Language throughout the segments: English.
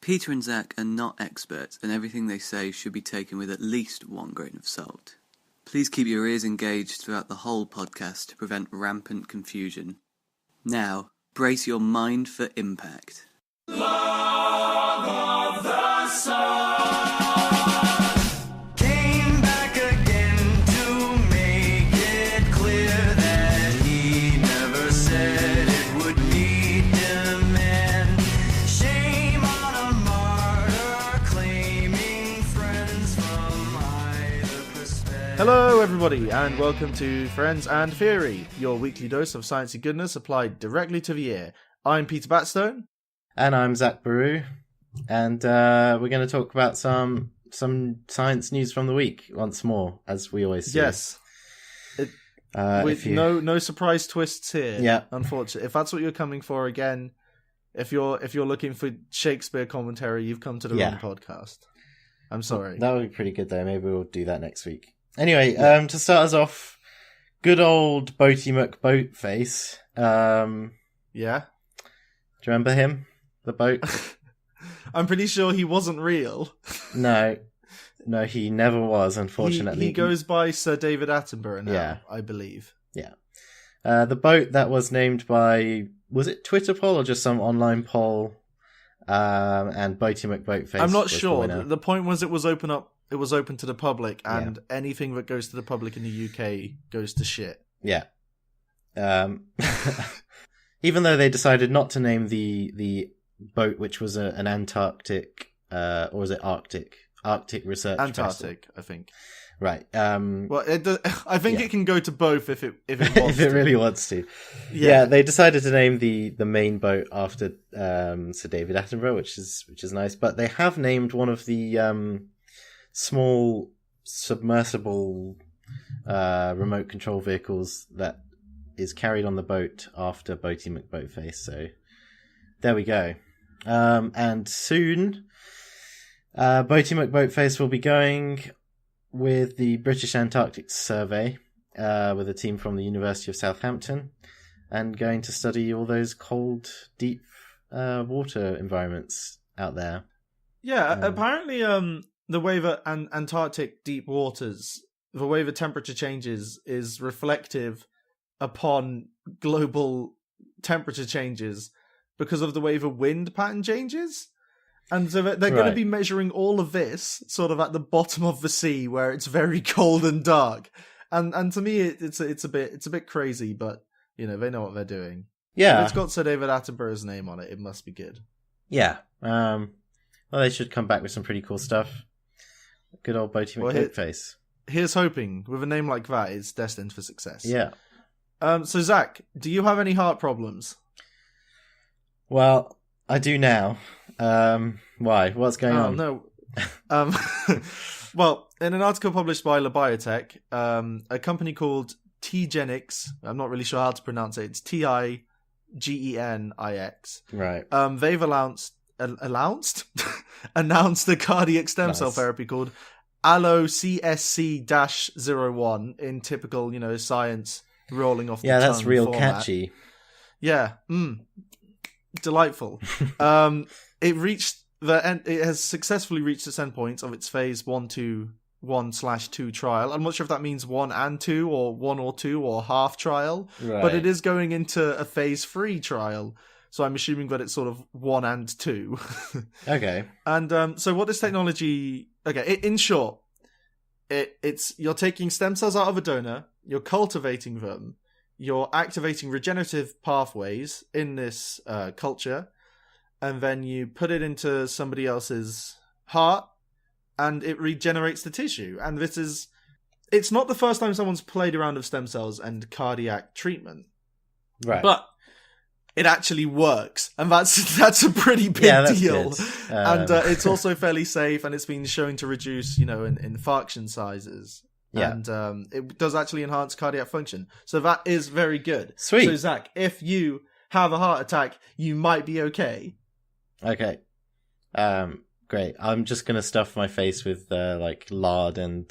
Peter and Zach are not experts, and everything they say should be taken with at least 1 grain of salt. Please keep your ears engaged throughout the whole podcast to prevent rampant confusion. Now, brace your mind for impact. Love of the sun came back again to make it clear that he never said it would need him, and shame on a martyr claiming friends from either perspective. Hello everybody and welcome to Friends and Theory, your weekly dose of sciencey goodness applied directly to the ear. I'm Peter Batstone. And I'm Zach Baru, and we're going to talk about some science news from the week once more, as we always do. Yes. With no surprise twists here. Yeah. Unfortunately, if that's what you're coming for, again, if you're looking for Shakespeare commentary, you've come to the wrong podcast. I'm sorry. That would be pretty good though. Maybe we'll do that next week. Anyway, to start us off, good old Boaty Mc Boatface. Yeah. Do you remember him? The boat? I'm pretty sure he wasn't real. No, he never was, unfortunately. He goes by Sir David Attenborough now, I believe. Yeah. The boat that was named by, was it Twitter poll or just some online poll? And Boaty Mc Boatface. I'm not sure. The point was it was open to the public, and anything that goes to the public in the UK goes to shit. Yeah. Even though they decided not to name the boat, which was an Antarctic, or was it Arctic research Antarctic, vessel. I think. Right. Well, I think it can go to both if it wants if it really wants to. Yeah, they decided to name the main boat after Sir David Attenborough, which is nice. But they have named one of the small submersible remote control vehicles that is carried on the boat after Boaty Mc Boatface. So there we go. And soon, Boaty Mc Boatface will be going with the British Antarctic Survey with a team from the University of Southampton and going to study all those cold, deep water environments out there. Yeah, apparently the way that Antarctic deep waters, the way the temperature changes is reflective upon global temperature changes because of the way the wind pattern changes. And so they're going to be measuring all of this sort of at the bottom of the sea where it's very cold and dark. And to me, it's a bit crazy, but you know, they know what they're doing. Yeah. If it's got Sir David Attenborough's name on it, it must be good. Yeah. Well, they should come back with some pretty cool stuff. Good old Boaty Mc Boatface. Here's hoping with a name like that, it's destined for success. Yeah. So Zach, do you have any heart problems? Well, I do now. Why? What's going on? No. Well, in an article published by La Biotech, a company called T-Genix, I'm not really sure how to pronounce it. It's T-I-Genix. Right. They've announced a cardiac stem cell therapy called AlloCSC-01 in typical, science rolling off the tongue. Yeah, that's real format. catchy. Yeah. Delightful. It has successfully reached its endpoint of its phase 1/2 trial. I'm not sure if that means 1 and 2 or 1 or 2 or half trial, but it is going into a phase 3 trial. So I'm assuming that it's sort of 1 and 2. Okay. And so what this technology... Okay, in short, it's you're taking stem cells out of a donor, you're cultivating them, you're activating regenerative pathways in this culture, and then you put it into somebody else's heart, and it regenerates the tissue. And it's not the first time someone's played around with stem cells and cardiac treatment. Right. But it actually works, and that's a pretty big deal. And it's also fairly safe, and it's been shown to reduce, infarction sizes. Yeah. And it does actually enhance cardiac function. So that is very good. Sweet. So, Zach, if you have a heart attack, you might be okay. Okay. Great. I'm just going to stuff my face with, lard and...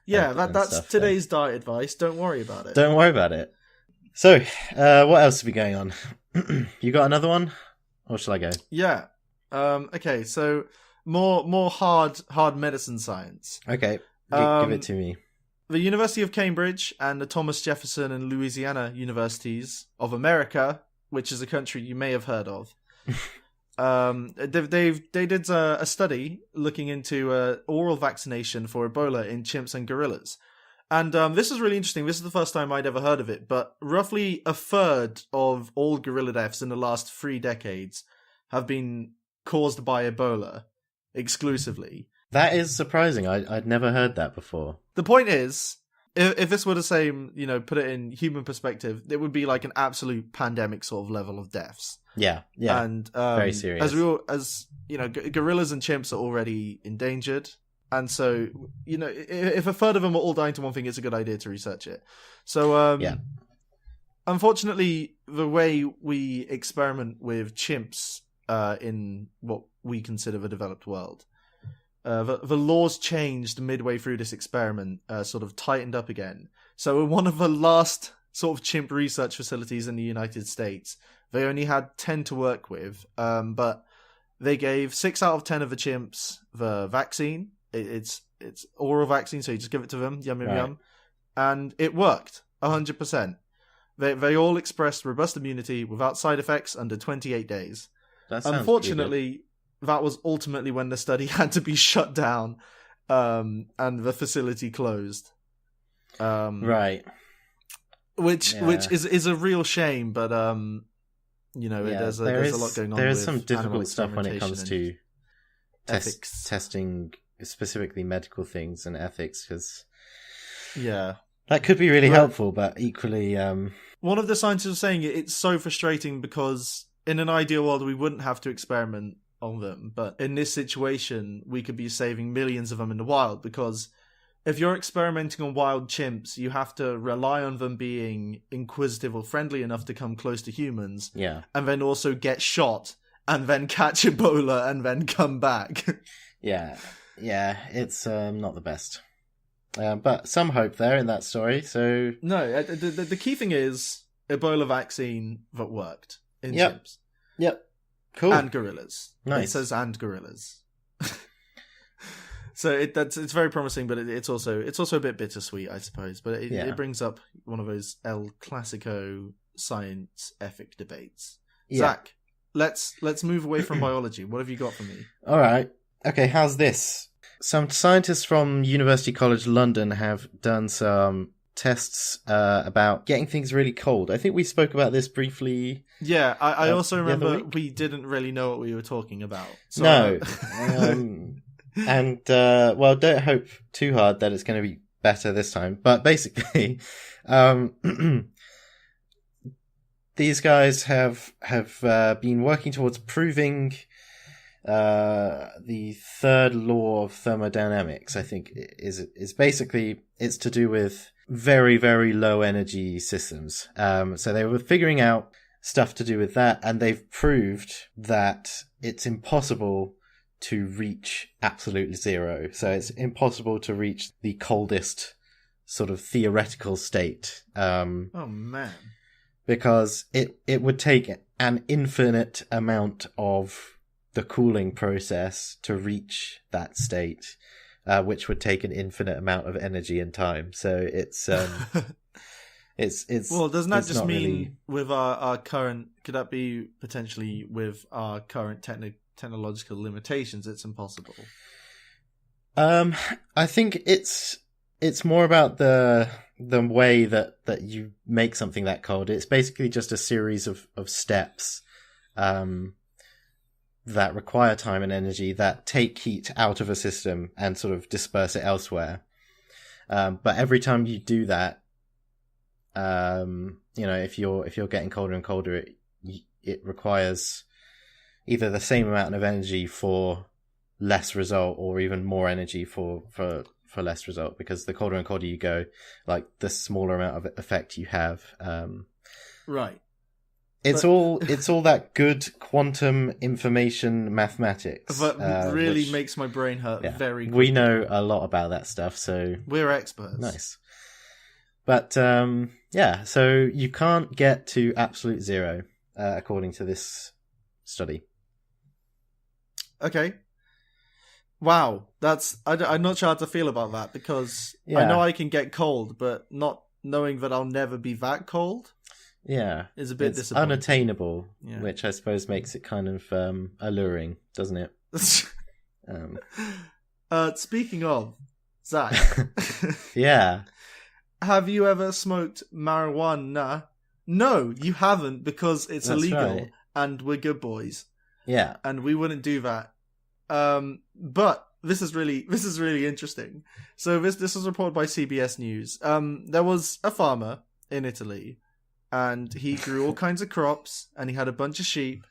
that's stuff, today's diet advice. Don't worry about it. Don't worry about it. So, what else has been going on? You got another one? Or shall I go? Yeah. Okay, so more hard medicine science. Okay, give it to me. The University of Cambridge and the Thomas Jefferson and Louisiana Universities of America, which is a country you may have heard of, they did a study looking into oral vaccination for Ebola in chimps and gorillas. And this is really interesting. This is the first time I'd ever heard of it, but roughly a third of all gorilla deaths in the last 3 decades have been caused by Ebola exclusively. That is surprising. I'd never heard that before. The point is, if this were the same, put it in human perspective, it would be like an absolute pandemic sort of level of deaths. Yeah. And very serious. As gorillas and chimps are already endangered, and so if a third of them are all dying to one thing, it's a good idea to research it. So unfortunately, the way we experiment with chimps in what we consider the developed world. The laws changed midway through this experiment, sort of tightened up again. So in one of the last sort of chimp research facilities in the United States, they only had 10 to work with, but they gave 6 out of 10 of the chimps the vaccine. It's oral vaccine, so you just give it to them, yum, yum. And it worked, 100%. They all expressed robust immunity without side effects under 28 days. Unfortunately, that was ultimately when the study had to be shut down, and the facility closed. Right. Which is a real shame, but there's a lot going on. There is with some difficult stuff when it comes to ethics. testing, specifically medical things and ethics, because that could be really helpful, but equally, one of the scientists was saying it's so frustrating because in an ideal world we wouldn't have to experiment on them, but in this situation we could be saving millions of them in the wild, because if you're experimenting on wild chimps, you have to rely on them being inquisitive or friendly enough to come close to humans, and then also get shot and then catch Ebola and then come back. yeah, it's not the best, but some hope there in that story. So no, the key thing is Ebola vaccine that worked in chimps. Yep. Cool. And gorillas. Nice. It says and gorillas. So it's very promising, but it's also a bit bittersweet, I suppose. But it brings up one of those El Clasico science ethic debates. Zach, let's move away from biology. What have you got for me? All right. Okay, how's this? Some scientists from University College London have done some tests about getting things really cold. I think we spoke about this briefly. Yeah, I also remember we didn't really know what we were talking about. So no. And, don't hope too hard that it's going to be better this time. But basically, these guys have been working towards proving the third law of thermodynamics. I think is basically, it's to do with very, very low energy systems. So they were figuring out stuff to do with that, and they've proved that it's impossible to reach absolute zero. So it's impossible to reach the coldest sort of theoretical state. Oh man. Because it would take an infinite amount of the cooling process to reach that state, which would take an infinite amount of energy and time. So it's well, doesn't that just mean really... with our current, could that be potentially with our current technological limitations, it's impossible? I think it's more about the way that you make something that cold. It's basically just a series of steps that require time and energy that take heat out of a system and sort of disperse it elsewhere. But every time you do that, if you're getting colder and colder, it requires either the same amount of energy for less result, or even more energy for less result, because the colder and colder you go, like the smaller amount of effect you have. Right. It's all that good quantum information mathematics. That really makes my brain hurt very quickly. We know a lot about that stuff, so we're experts. Nice. But so you can't get to absolute zero, according to this study. Okay. Wow, I'm not sure how to feel about that, because I Yeah. know I can get cold, but not knowing that I'll never be that cold Yeah. is a bit It's disappointing. unattainable, Yeah. which I suppose makes it kind of alluring, doesn't it? Speaking of, Zach, Yeah. have you ever smoked marijuana? No, you haven't, because it's That's illegal, right. and we're good boys, Yeah. and we wouldn't do that. But this is really interesting. So this was reported by CBS News. There was a farmer in Italy, and he grew all kinds of crops, and he had a bunch of sheep,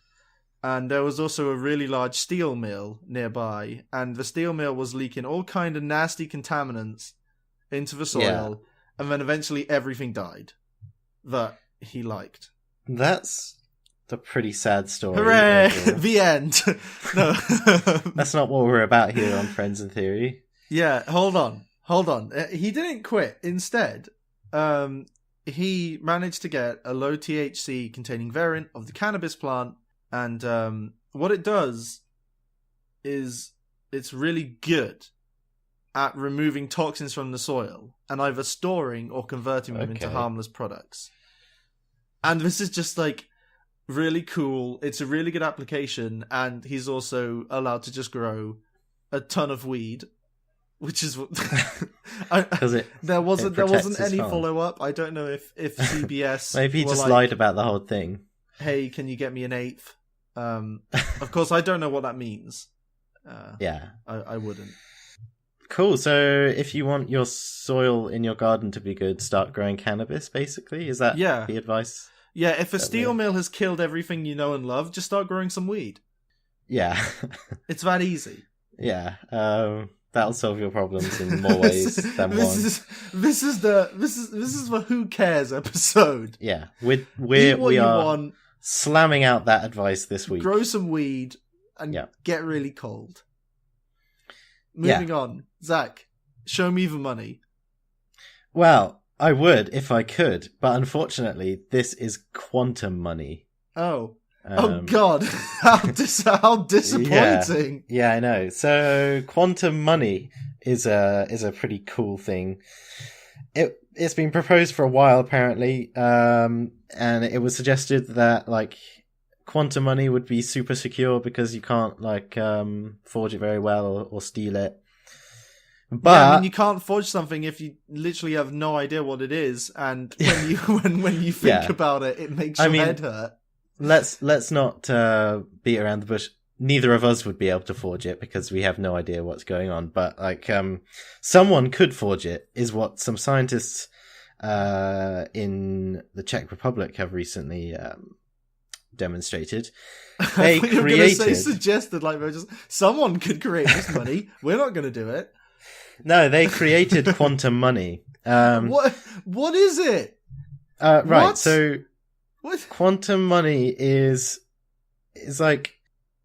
and there was also a really large steel mill nearby, and the steel mill was leaking all kind of nasty contaminants into the soil, and then eventually everything died that he liked. That's a pretty sad story. Hooray! overall. The end. No. That's not what we're about here on Friends in Theory. Yeah, hold on. He didn't quit. Instead, he managed to get a low THC containing variant of the cannabis plant, and what it does is it's really good at removing toxins from the soil and either storing or converting them into Okay. harmless products. And this is just like really cool. It's a really good application, and he's also allowed to just grow a ton of weed, which is what there wasn't protects his any farm. follow up. I don't know if CBS Maybe he were just like, lied about the whole thing. hey, can you get me an eighth? Of course, I don't know what that means. Yeah. I wouldn't. Cool. So if you want your soil in your garden to be good, start growing cannabis, basically? Is that the advice? Yeah, if a That steel way. mill has killed everything you know and love, just start growing some weed. Yeah. It's that easy. Yeah. That'll solve your problems in more ways than one. This is the Who Cares episode. Yeah. Eat what We you are want, slamming out that advice this week. grow some weed, and Yeah. get really cold. Moving on. Zach, show me the money. Well, I would if I could, but unfortunately, this is quantum money. Oh God! How disappointing! Yeah, I know. So, quantum money is a pretty cool thing. It's been proposed for a while, apparently, and it was suggested that like quantum money would be super secure because you can't like forge it very well or steal it. But yeah, I mean, you can't forge something if you literally have no idea what it is, and when you when you think Yeah. about it, it makes your head hurt. let's not beat around the bush. Neither of us would be able to forge it because we have no idea what's going on. But like, someone could forge it, is what some scientists in the Czech Republic have recently demonstrated. They I thought you were gonna say created. suggested, like they're just someone could create this money. We're not going to do it. No, they created quantum money. What is it? Right. What? So What? quantum money is like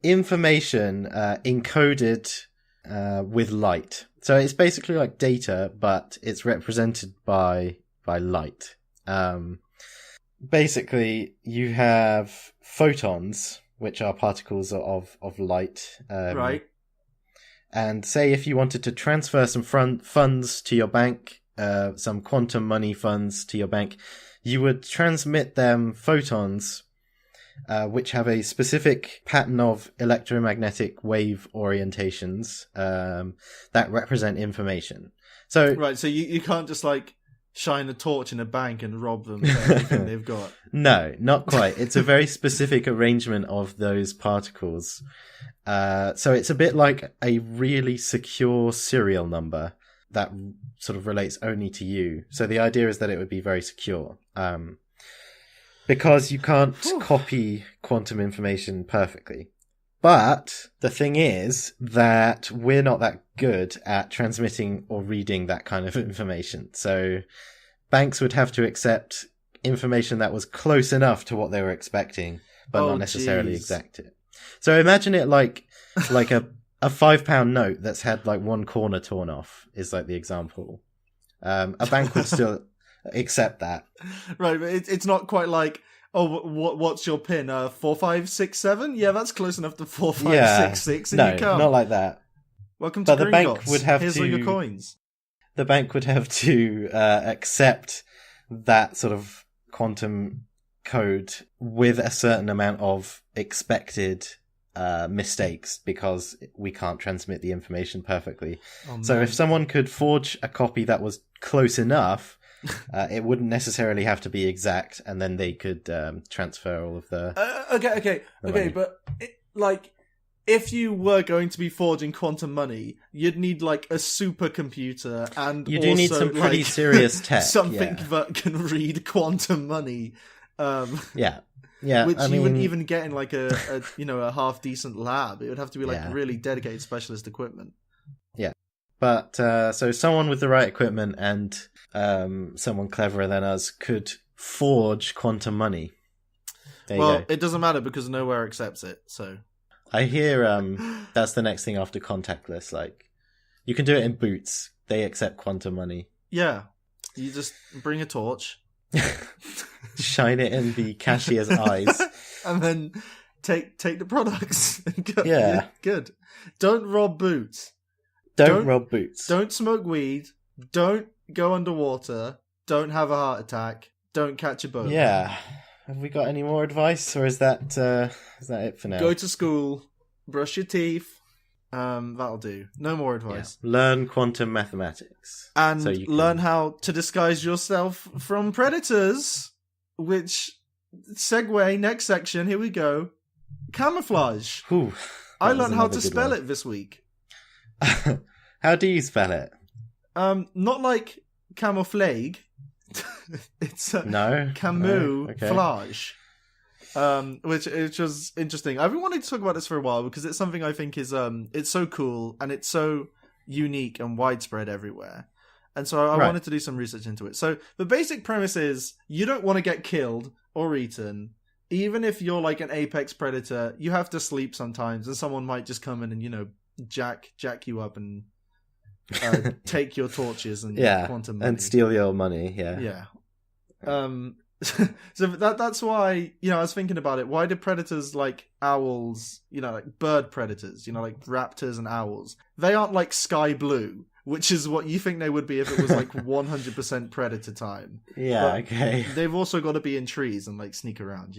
information encoded with light. So it's basically like data, but it's represented by light. Basically, you have photons, which are particles of light. Right. And say if you wanted to transfer some funds to your bank, some quantum money funds to your bank, you would transmit them photons, which have a specific pattern of electromagnetic wave orientations that represent information. So, Right. So you can't just like shine a torch in a bank and rob them for everything they've got. no, not quite. It's a very specific arrangement of those particles. So it's a bit like a really secure serial number that sort of relates only to you. So the idea is that it would be very secure. Because you can't copy quantum information perfectly. But the thing is that we're not that good at transmitting or reading that kind of information. So banks would have to accept information that was close enough to what they were expecting, but not necessarily jeez. exact it. So imagine it like a £5 note that's had like one corner torn off is like the example. A bank would still accept that. Right, but it's not quite like Oh, what's your pin? 4567? Yeah, that's close enough to 4566. No, And you come. not like that. Welcome to But the bank Gringotts. would have Here's to- all your coins. The bank would have to accept that sort of quantum code with a certain amount of expected mistakes, because we can't transmit the information perfectly. Oh, So man. if someone could forge a copy that was close enough, it wouldn't necessarily have to be exact, and then they could transfer all of the... Okay, money. but if you were going to be forging quantum money, you'd need like a supercomputer, and You do need also, some pretty like, serious tech. something yeah. that can read quantum money. Yeah. Yeah, Which I you wouldn't mean, even get in like a a half decent lab. It would have to be like Yeah. really dedicated specialist equipment. But so someone with the right equipment and someone cleverer than us could forge quantum money. There you Well, go. it doesn't matter because nowhere accepts it. So I hear that's the next thing after contactless. Like, you can do it in Boots. They accept quantum money. yeah, you just bring a torch Shine it in the cashier's eyes. and then take the products. And go. Yeah. Good. Don't rob Boots. Don't rob Boots. Don't smoke weed. Don't go underwater. Don't have a heart attack. Don't catch a boat. Yeah. Have we got any more advice, or is that it for now? Go to school. Brush your teeth. That'll do. No more Yeah. advice. Learn quantum mathematics. And so you can... learn how to disguise yourself from predators. Which segue, next section, here we go. Camouflage. Whew, I that was learned how another to good spell one. it this week. How do you spell it? Not like camouflage. It's No? camouflage. Okay. Which was interesting. I've been wanting to talk about this for a while because it's something I think is it's so cool and it's so unique and widespread everywhere. And so I Right. wanted to do some research into it. So the basic premise is you don't want to get killed or eaten. Even if you're like an apex predator, you have to sleep sometimes, and someone might just come in and jack you up and take your torches and Yeah, quantum money. and steal your money, yeah. Yeah. So that's why, I was thinking about it. Why do predators like owls, like bird predators, like raptors and owls, they aren't like sky blue, which is what you think they would be if it was like 100% predator time. Yeah, But okay. They've also got to be in trees and like sneak around,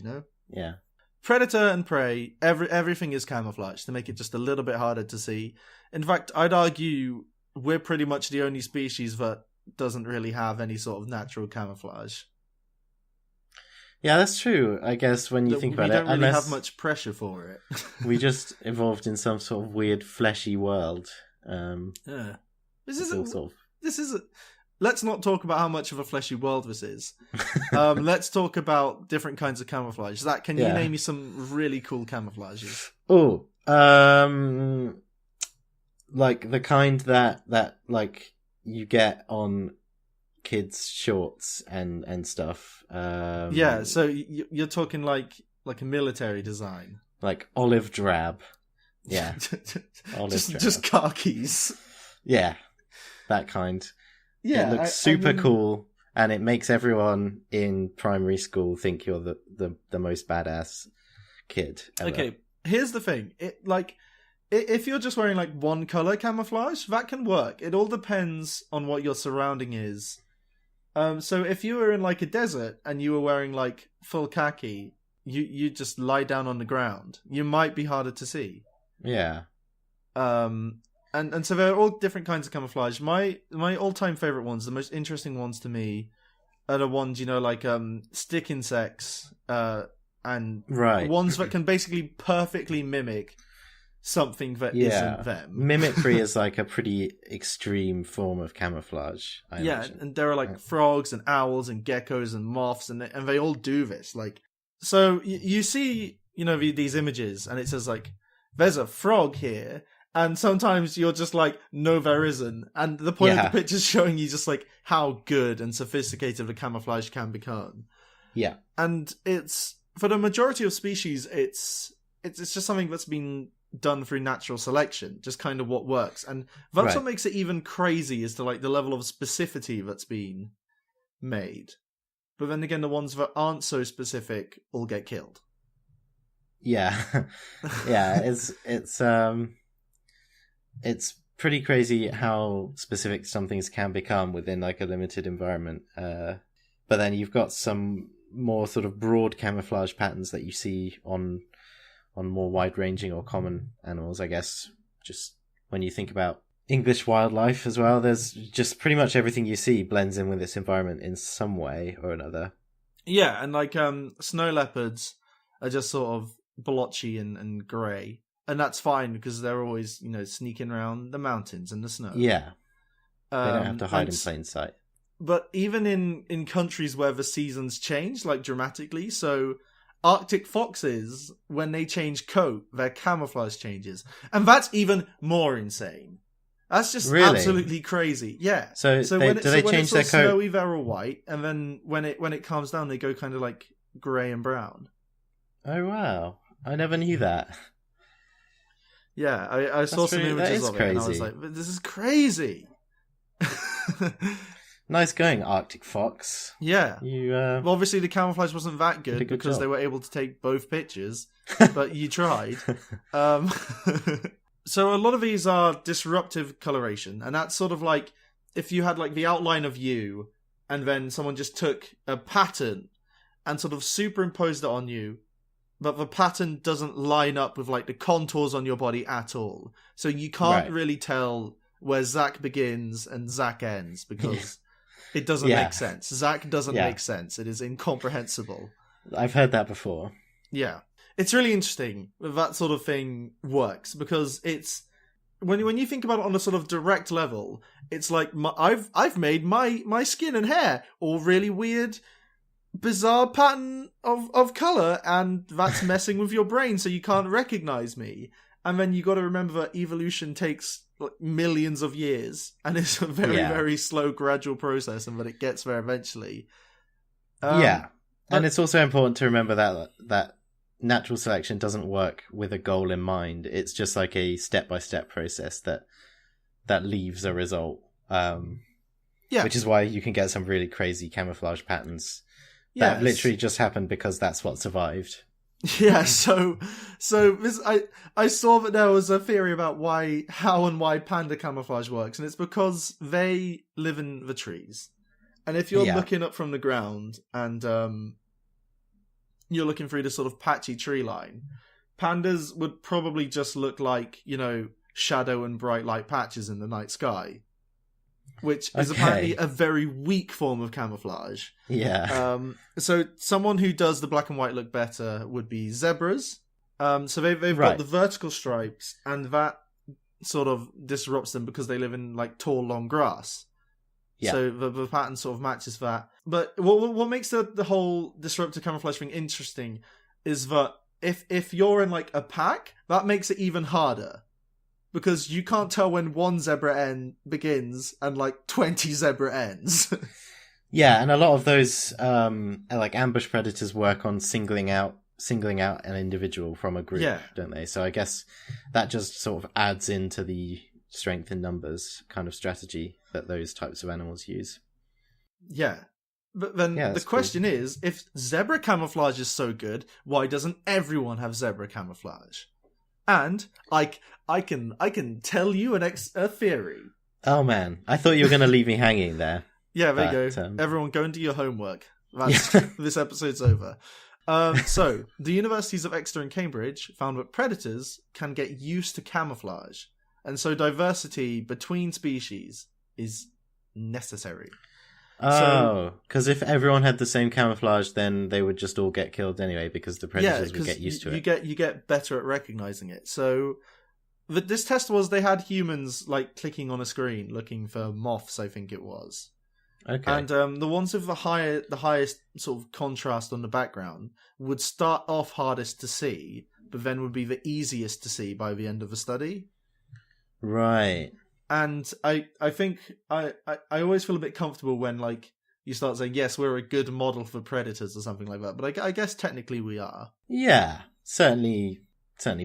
Yeah. Predator and prey, everything is camouflage to make it just a little bit harder to see. In fact, I'd argue we're pretty much the only species that doesn't really have any sort of natural camouflage. Yeah, that's true, I guess, when you That think about we it. don't really Unless have much pressure for it. we just evolved in some sort of weird fleshy world. Yeah. This It's all isn't. sort of... This isn't. Let's not talk about how much of a fleshy world this is. Let's talk about different kinds of camouflage. Zach, can you Yeah. name me some really cool camouflages? Oh, like the kind that like you get on kids' shorts and stuff. Yeah, so you're talking like a military design. like olive drab. Yeah, olive drab. just khakis. Yeah, that kind. Yeah, it looks super cool, and it makes everyone in primary school think you're the most badass kid ever. Okay, here's the thing. If you're just wearing like one color camouflage, that can work. It all depends on what your surrounding is. So if you were in like a desert and you were wearing like full khaki, you just lie down on the ground. You might be harder to see. Yeah. And so there are all different kinds of camouflage. My all-time favorite ones, the most interesting ones to me, are the ones, like stick insects, and Right. ones that can basically perfectly mimic something that Yeah. isn't them. Mimicry is like a pretty extreme form of camouflage. I imagine. And there are like frogs and owls and geckos and moths, and they all do this. Like, so you see, these images, and it says like, "There's a frog here." And sometimes you're just like, no, there isn't. And the point of the picture is showing you just like how good and sophisticated the camouflage can become. Yeah. And it's, for the majority of species, it's just something that's been done through natural selection, just kind of what works. And that's what makes it even crazy as to like the level of specificity that's been made. but then again, the ones that aren't so specific all get killed. Yeah, yeah. It's pretty crazy how specific some things can become within like a limited environment. But then you've got some more sort of broad camouflage patterns that you see on more wide-ranging or common animals, I guess. Just when you think about English wildlife as well, there's just pretty much everything you see blends in with its environment in some way or another. Yeah, and like snow leopards are just sort of blotchy and grey. And that's fine because they're always, sneaking around the mountains and the snow. Yeah. They don't have to hide in plain sight. But even in countries where the seasons change, like dramatically, so Arctic foxes, when they change coat, their camouflage changes. And that's even more insane. That's just absolutely crazy. Yeah. So when they change their coat? Snowy, they're all white, and then when it calms down, they go kind of like grey and brown. Oh, wow. I never knew that. Yeah, I saw some images of it, and I was like, this is crazy. Nice going, Arctic fox. Yeah. Well, obviously the camouflage wasn't that good because they were able to take both pictures, but you tried. So a lot of these are disruptive coloration, and that's sort of like if you had like the outline of you, and then someone just took a pattern and sort of superimposed it on you, but the pattern doesn't line up with like the contours on your body at all. So you can't really tell where Zach begins and Zach ends because it doesn't make sense. Zach doesn't make sense. It is incomprehensible. I've heard that before. Yeah. It's really interesting that sort of thing works because it's when you think about it on a sort of direct level, it's like I've made my skin and hair all really weird, bizarre pattern of color, and that's messing with your brain, so you can't recognize me. And then you got to remember that evolution takes like millions of years, and it's a very very slow, gradual process, and that it gets there eventually. And it's also important to remember that natural selection doesn't work with a goal in mind. It's just like a step-by-step process that leaves a result. Which is why you can get some really crazy camouflage patterns that literally just happened because that's what survived. Yeah, so this, I saw that there was a theory about how and why panda camouflage works, and it's because they live in the trees. And if you're looking up from the ground and you're looking through this sort of patchy tree line, pandas would probably just look like, shadow and bright light patches in the night sky, which is apparently a very weak form of camouflage. Yeah. So someone who does the black and white look better would be zebras. So they've got the vertical stripes, and that sort of disrupts them because they live in like tall, long grass. Yeah. So the pattern sort of matches that. But what makes the whole disruptive camouflage thing interesting is that if you're in like a pack, that makes it even harder. Because you can't tell when one zebra end begins and like 20 zebra ends. Yeah, and a lot of those like ambush predators work on singling out an individual from a group, don't they? So I guess that just sort of adds into the strength in numbers kind of strategy that those types of animals use. Yeah. But then the question is, if zebra camouflage is so good, why doesn't everyone have zebra camouflage? And I can tell you a theory. Oh man, I thought you were going to leave me hanging there. Yeah, there you go. Everyone go and do your homework. This episode's over. So, the universities of Exeter and Cambridge found that predators can get used to camouflage. And so diversity between species is necessary. Oh, because if everyone had the same camouflage, then they would just all get killed anyway, because the predators would get used to it. You get better at recognizing it. So this test was they had humans like clicking on a screen looking for moths, I think it was. Okay. And the ones with the highest sort of contrast on the background would start off hardest to see, but then would be the easiest to see by the end of the study. Right. And I think I always feel a bit comfortable when like you start saying, yes, we're a good model for predators or something like that. But I guess technically we are. Yeah, certainly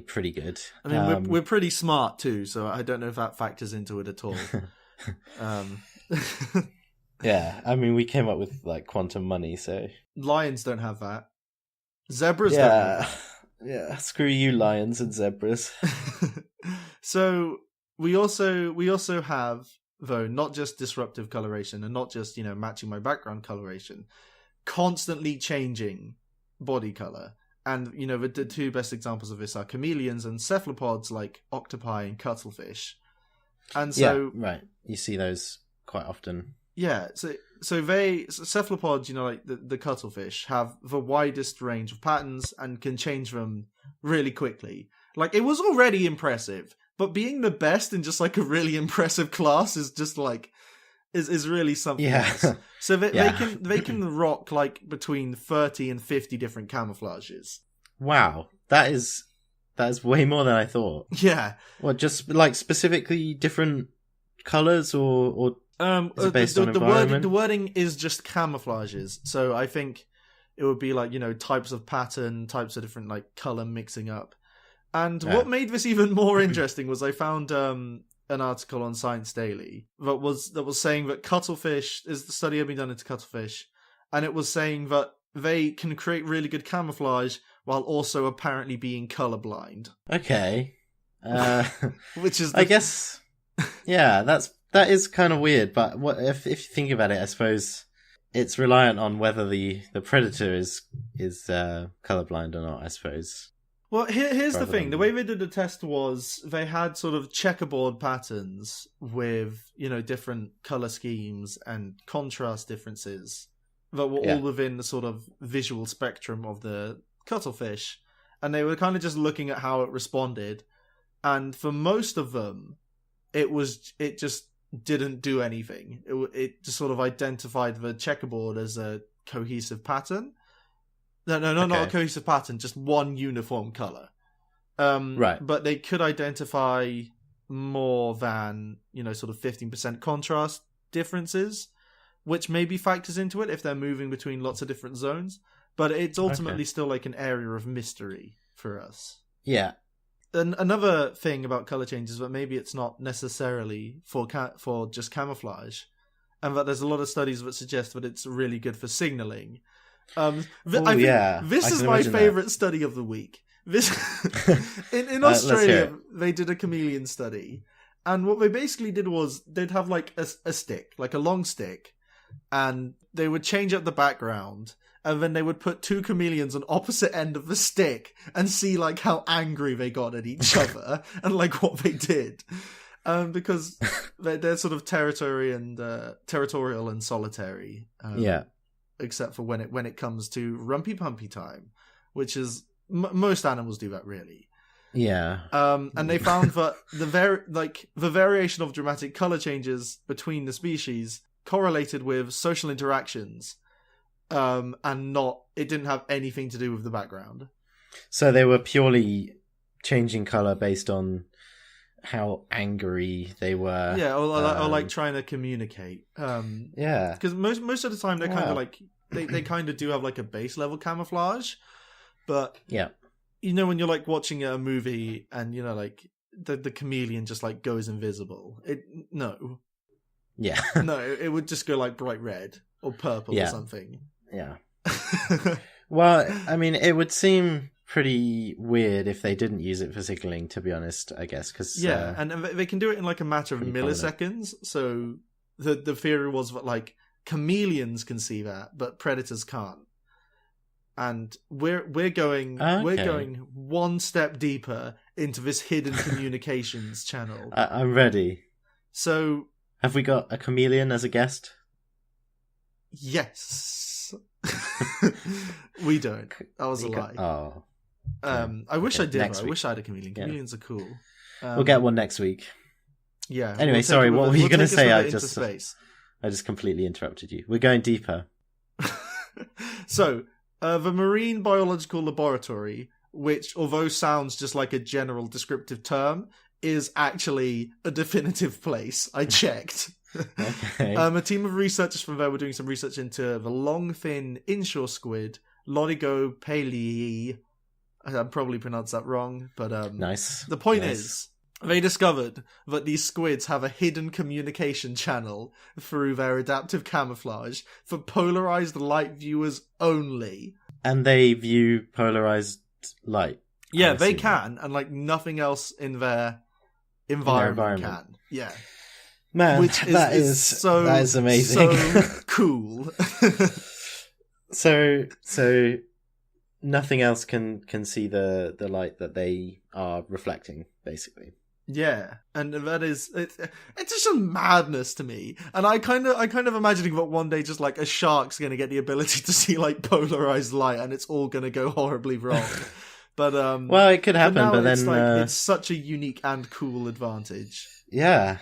pretty good. I mean, we're pretty smart too, so I don't know if that factors into it at all. Yeah, I mean, we came up with like quantum money, so Lions don't have that. Zebras don't have that. Yeah. Screw you, lions and zebras. So we also have, though, not just disruptive coloration and not just, matching my background coloration, constantly changing body color. And, the two best examples of this are chameleons and cephalopods like octopi and cuttlefish. And so... Yeah, right. You see those quite often. Yeah, so cephalopods, like the cuttlefish, have the widest range of patterns and can change them really quickly. Like, it was already impressive, but being the best in just like a really impressive class is just like is really something else. So they can rock like between 30 and 50 different camouflages. Wow, that is way more than I thought. Yeah. What, just like specifically different colors or is it based on environment? The wording is just camouflages. So I think it would be like, types of pattern, types of different like color mixing up. And what made this even more interesting was I found an article on Science Daily that was saying that cuttlefish is the study had been done into cuttlefish, and it was saying that they can create really good camouflage while also apparently being colorblind. Okay. Which is I guess that is kind of weird, but what if you think about it, I suppose it's reliant on whether the predator is colorblind or not, I suppose. Well, here's the thing. The way they did the test was they had sort of checkerboard patterns with, different color schemes and contrast differences that were all within the sort of visual spectrum of the cuttlefish. And they were kind of just looking at how it responded. And for most of them, it just didn't do anything. It just sort of identified the checkerboard as a cohesive pattern. No, not a cohesive pattern, just one uniform color. Right. But they could identify more than, sort of 15% contrast differences, which maybe factors into it if they're moving between lots of different zones. But it's ultimately still like an area of mystery for us. Yeah. And another thing about color change is that maybe it's not necessarily for just camouflage, and that there's a lot of studies that suggest that it's really good for signaling. This is my favorite study of the week. This in Australia, they did a chameleon study, and what they basically did was they'd have like a stick, like a long stick, and they would change up the background, and then they would put two chameleons on opposite end of the stick and see like how angry they got at each other and like what they did. Because they're sort of territorial and solitary. Except for when it comes to rumpy pumpy time, which is most animals do that really. Yeah. And they found that the variation of dramatic color changes between the species correlated with social interactions, and it didn't have anything to do with the background. So they were purely changing color based on how angry they were. Yeah, or like trying to communicate. Because most of the time they're kind of like they kind of do have like a base level camouflage, but when you're like watching a movie and like the chameleon just like goes invisible. It would just go like bright red or purple or something. Yeah. Well, I mean, it would seem pretty weird if they didn't use it for signaling, to be honest, I guess. Cause, and they can do it in like a matter of milliseconds. So the theory was that like chameleons can see that, but predators can't. And we're going one step deeper into this hidden communications channel. I'm ready. So have we got a chameleon as a guest? Yes. We don't. That was a lie. Oh. I wish I did. I wish I had a chameleon. Chameleons are cool. We'll get one next week. Yeah. Anyway, sorry. What were you going to say? I just completely interrupted you. We're going deeper. So, the Marine Biological Laboratory, which, although sounds just like a general descriptive term, is actually a definitive place. I checked. Okay. A team of researchers from there were doing some research into the long, thin inshore squid, Lodigo palei. I probably pronounced that wrong, but nice. The point is, They discovered that these squids have a hidden communication channel through their adaptive camouflage for polarized light viewers only. And they view polarized light. Yeah, they can, and like nothing else in their environment can. Yeah. Man, which that is amazing. So cool. So nothing else can see the light that they are reflecting, basically. Yeah, and that is it's just a madness to me. And I kind of imagining that one day just like a shark's going to get the ability to see like polarized light, and it's all going to go horribly wrong. But well, it could happen, but then it's such a unique and cool advantage. Yeah,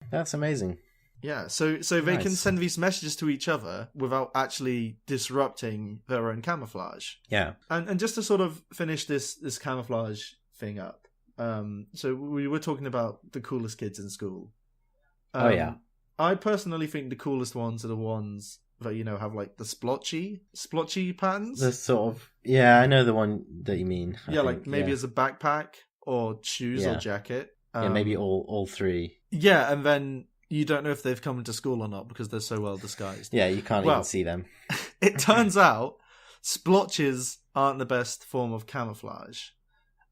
that's amazing. Yeah, so they can send these messages to each other without actually disrupting their own camouflage. Yeah, and just to sort of finish this camouflage thing up. So we were talking about the coolest kids in school. Yeah. I personally think the coolest ones are the ones that, you know, have like the splotchy patterns. The sort of, yeah, I know the one that you mean. I think, like maybe as a backpack or shoes or jacket. Yeah, maybe all three. Yeah, and then you don't know if they've come into school or not because they're so well disguised. Yeah, you can't even see them. It turns out splotches aren't the best form of camouflage.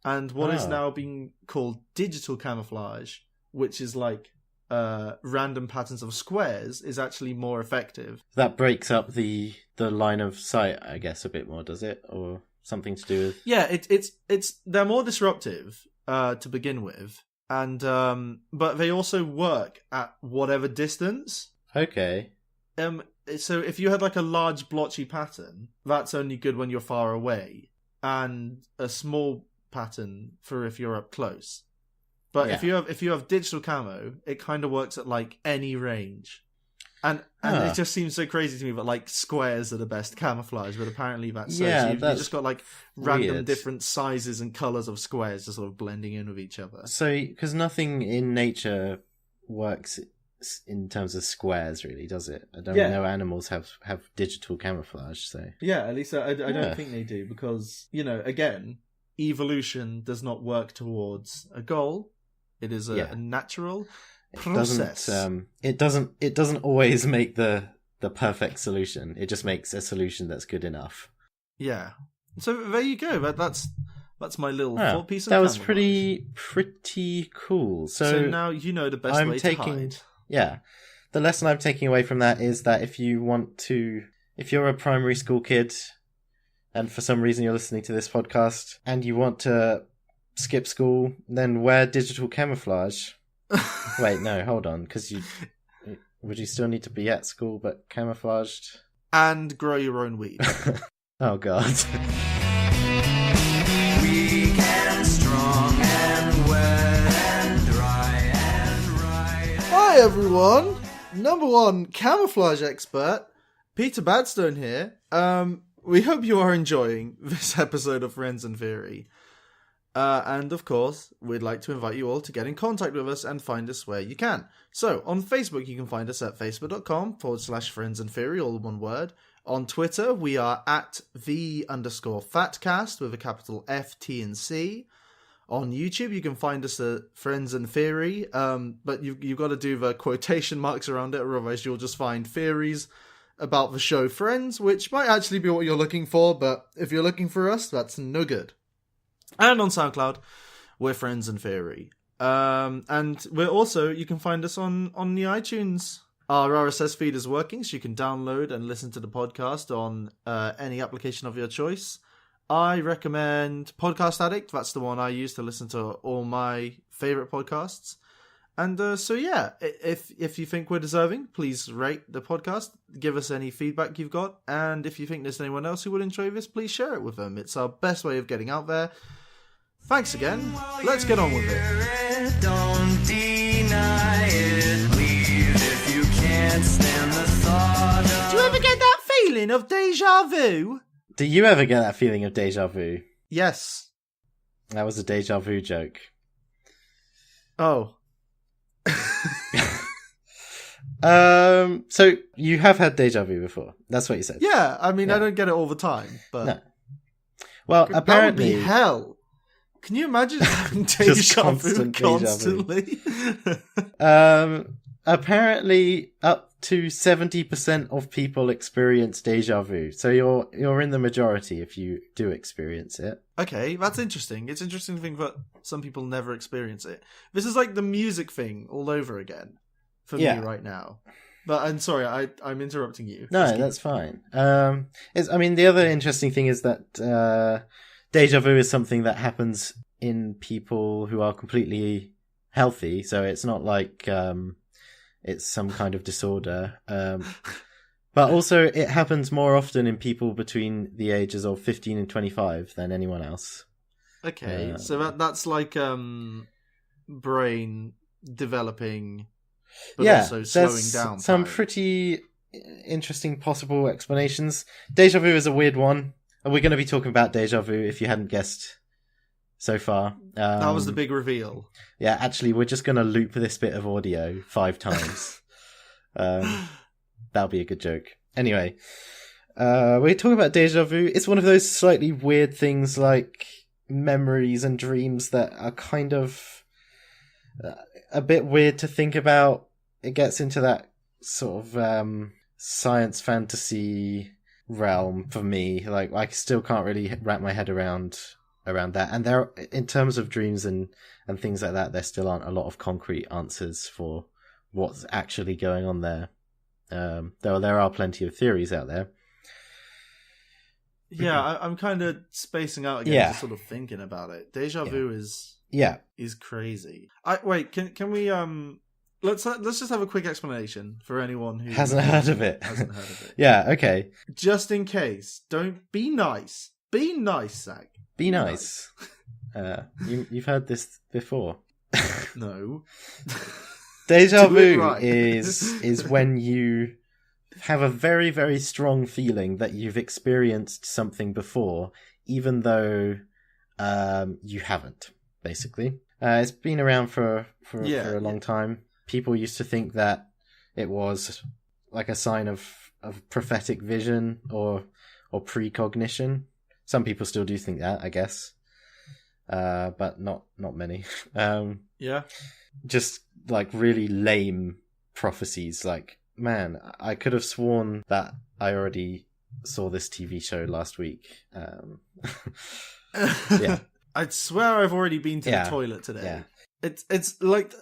And what is now being called digital camouflage, which is like random patterns of squares, is actually more effective. That breaks up the line of sight, I guess, a bit more, does it? Or something to do with... Yeah, it's they're more disruptive to begin with, and but they also work at whatever distance. Okay. So if you had like a large blotchy pattern, that's only good when you're far away, and a small pattern for if you're up close. But if you have digital camo, it kind of works at like any range. And it just seems so crazy to me that like squares are the best camouflage, but apparently that's so you've just got like random different sizes and colours of squares just sort of blending in with each other. So because nothing in nature works in terms of squares, really, does it? I don't know animals have digital camouflage, so yeah, at least I don't think they do, because, you know, again, evolution does not work towards a goal. It is a natural process. It doesn't always make the perfect solution. It just makes a solution that's good enough. Yeah. So there you go. That's my little thought piece. That was pretty cool. So now you know the best way to hide. Yeah. The lesson I'm taking away from that is that if you're a primary school kid, and for some reason you're listening to this podcast, and you want to skip school, then wear digital camouflage. Wait, no, hold on, because would you still need to be at school but camouflaged? And grow your own weed. Oh, God. Weak and strong and wet and dry and right. Hi, everyone. Number one camouflage expert, Peter Badstone here. We hope you are enjoying this episode of Friends and Theory. And of course, we'd like to invite you all to get in contact with us and find us where you can. So, on Facebook, you can find us at facebook.com/Friends and Theory, all one word. On Twitter, we are at _Fatcast with a capital F, T, and C. On YouTube, you can find us at Friends and Theory, but you've got to do the quotation marks around it, or otherwise you'll just find theories about the show Friends, which might actually be what you're looking for, but if you're looking for us, that's no good. And on SoundCloud, we're Friends and Theory. And we're also, you can find us on the iTunes. Our RSS feed is working, so you can download and listen to the podcast on any application of your choice. I recommend Podcast Addict. That's the one I use to listen to all my favourite podcasts. And so yeah, if you think we're deserving, please rate the podcast, give us any feedback you've got, and if you think there's anyone else who would enjoy this, please share it with them. It's our best way of getting out there. Thanks again. Let's get on with it. Don't deny it. Leave if you can't stand the thought of... Do you ever get that feeling of déjà vu? Do you ever get that feeling of déjà vu? Yes. That was a déjà vu joke. Oh. So you have had déjà vu before. That's what you said. Yeah, I mean, I don't get it all the time, but no. Well, apparently that would be hell. Can you imagine having Just deja vu constant deja vu. constantly? Apparently, up to 70% of people experience deja vu. So you're in the majority if you do experience it. Okay, that's interesting. It's interesting to think that some people never experience it. This is like the music thing all over again for me right now. But I'm sorry, I'm interrupting you. No, that's fine. The other interesting thing is that deja vu is something that happens in people who are completely healthy. So it's not like it's some kind of disorder. But also it happens more often in people between the ages of 15 and 25 than anyone else. Okay, so that's like brain developing, but also slowing down. Some pretty interesting possible explanations. Deja vu is a weird one. We're going to be talking about deja vu if you hadn't guessed so far. That was the big reveal. Yeah, actually, we're just going to loop this bit of audio 5 times. That'll be a good joke. Anyway, we're talking about deja vu. It's one of those slightly weird things like memories and dreams that are kind of a bit weird to think about. It gets into that sort of science fantasy realm for me. Like, I still can't really wrap my head around that. And there, in terms of dreams and things like that, there still aren't a lot of concrete answers for what's actually going on there. Though there are plenty of theories out there. Yeah, I'm kind of spacing out again, just sort of thinking about it. Deja vu is crazy. Can we let's just have a quick explanation for anyone who hasn't heard of it. Yeah, okay. Just in case, don't be nice. Be nice, Zach. Be nice. You've heard this before. No. Deja vu is when you have a very, very strong feeling that you've experienced something before, even though you haven't, basically. It's been around for a long time. People used to think that it was like a sign of prophetic vision or precognition. Some people still do think that, I guess. But not many. Just like really lame prophecies. Like, man, I could have sworn that I already saw this TV show last week. Yeah. I'd swear I've already been to the toilet today. Yeah. It's like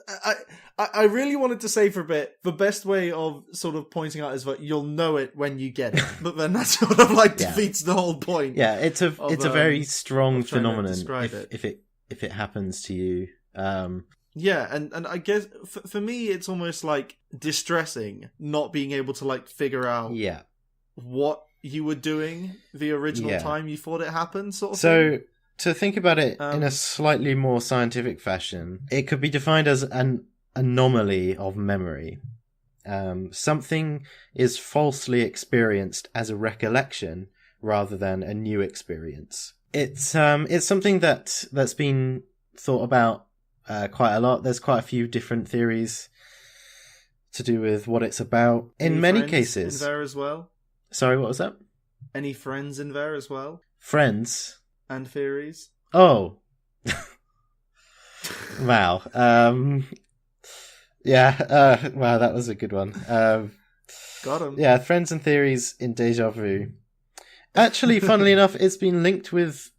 I really wanted to say for a bit, the best way of sort of pointing out is that you'll know it when you get it, but then that sort of like defeats the whole point. Yeah, it's a very strong phenomenon if it happens to you. Yeah, and I guess for me it's almost like distressing not being able to like figure out what you were doing the original time you thought it happened, sort of thing. To think about it in a slightly more scientific fashion, it could be defined as an anomaly of memory. Something is falsely experienced as a recollection rather than a new experience. It's something that's been thought about quite a lot. There's quite a few different theories to do with what it's about. In many cases, in there as well. Sorry, what was that? Any friends in there as well? Friends. And theories. Oh. Wow. Wow, that was a good one. Got him. Yeah, friends and theories in deja vu. Actually, funnily enough, it's been linked with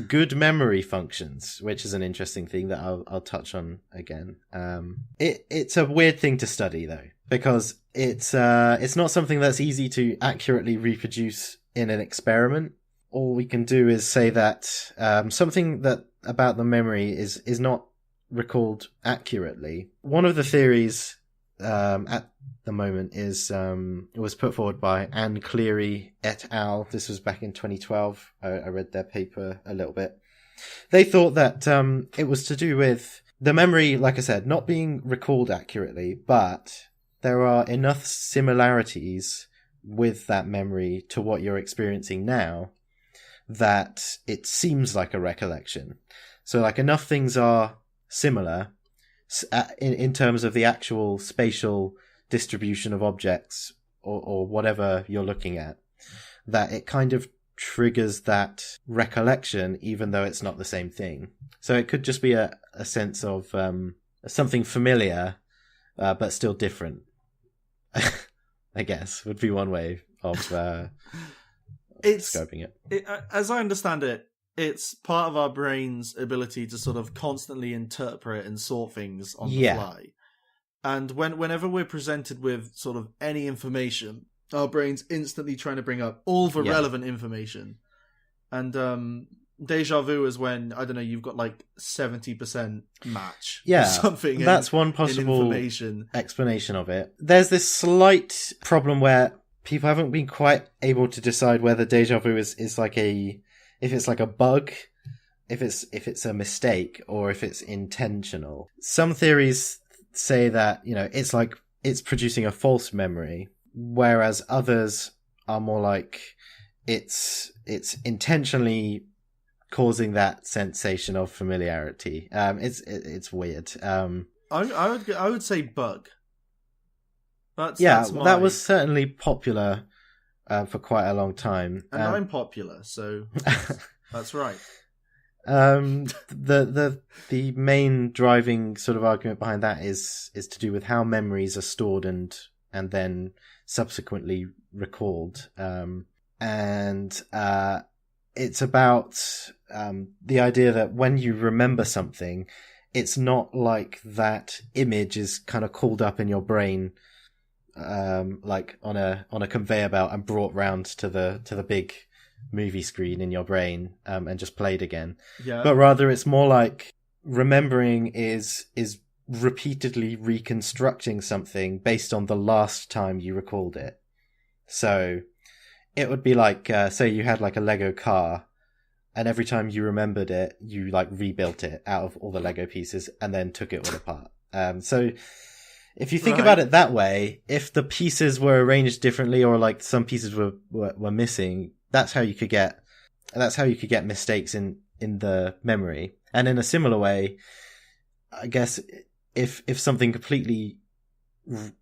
good memory functions, which is an interesting thing that I'll touch on again. It's a weird thing to study though, because it's not something that's easy to accurately reproduce in an experiment. All we can do is say that something that about the memory is not recalled accurately. One of the theories at the moment is it was put forward by Anne Cleary et al. This was back in 2012. I read their paper a little bit. They thought that it was to do with the memory, like I said, not being recalled accurately, but there are enough similarities with that memory to what you're experiencing now that it seems like a recollection. So like enough things are similar in terms of the actual spatial distribution of objects or whatever you're looking at, that it kind of triggers that recollection, even though it's not the same thing. So it could just be a sense of something familiar, but still different. I guess would be one way of scoping it. As I understand it, it's part of our brain's ability to sort of constantly interpret and sort things on the fly. And whenever we're presented with sort of any information, our brain's instantly trying to bring up all the relevant information. And déjà vu is when, I don't know, you've got like 70% match. Yeah, or something. That's one possible explanation of it. There's this slight problem where people haven't been quite able to decide whether déjà vu is like if it's like a bug, if it's a mistake, or if it's intentional. Some theories say that, it's like it's producing a false memory, whereas others are more like it's intentionally causing that sensation of familiarity. It's weird. I would say bug. That was certainly popular for quite a long time. And I'm popular, so that's right. The main driving sort of argument behind that is to do with how memories are stored and then subsequently recalled. And it's about the idea that when you remember something, it's not like that image is kind of called up in your brain, like on a conveyor belt and brought round to the big movie screen in your brain, and just played again. Yeah. But rather it's more like remembering is repeatedly reconstructing something based on the last time you recalled it. So it would be like, say you had like a Lego car, and every time you remembered it, you like rebuilt it out of all the Lego pieces and then took it all apart. So if you think about it that way, if the pieces were arranged differently, or like some pieces were missing, that's how you could get mistakes in the memory. And in a similar way, I guess if something completely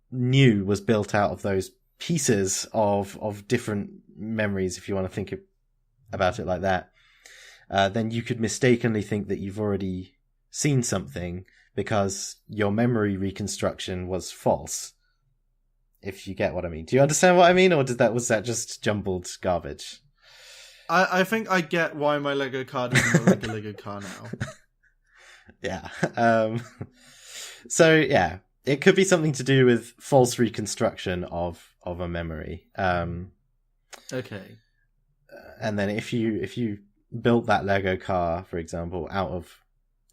new was built out of those pieces of different memories, if you want to think about it like that, then you could mistakenly think that you've already seen something because your memory reconstruction was false. If you get what I mean. Do you understand what I mean, or was that just jumbled garbage? I think I get why my Lego car doesn't look like a Lego car now. Yeah. So yeah, it could be something to do with false reconstruction of a memory. Okay. And then if you built that Lego car, for example, out of